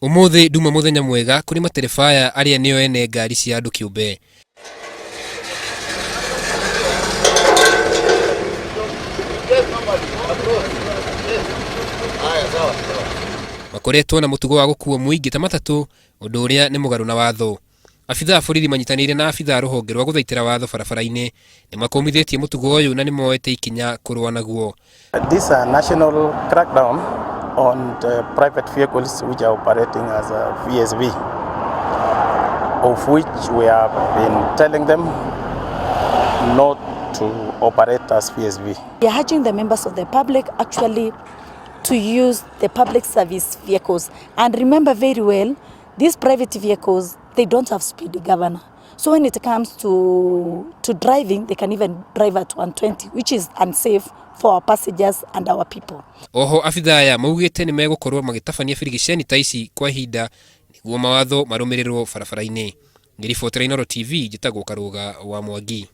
Umuthi nduma muthenya mwega kuri Matereba aria nio ene ngari cia andu kiumbe. Makoretwo na mutugo wa gukua muingi ta matatu, undu uria ni mugaru na watho. Afitha borithi manyitanire na afitha Ruhonge rwa guthaitira watho barabara-ini ni makomithitie mutugo uyu na ni moete ikinya kurwa naguo. This is a national crackdown on the private vehicles which are operating as a VSV, of which we have been telling them not to operate as VSV. We are urging the members of the public actually to use the public service vehicles. And remember very well, these private vehicles, they don't have speed governor. So when it comes to driving, they can even drive at 120, which is unsafe for our passengers and our people. Oho afitha aya maugite ni megukorwo magitabania birigiceni ta ici kwa hinda niguo mawatho marumirirwo barabara-ini. Ngiribotera Inooro TV njitagwo Karuga wa Mwangi.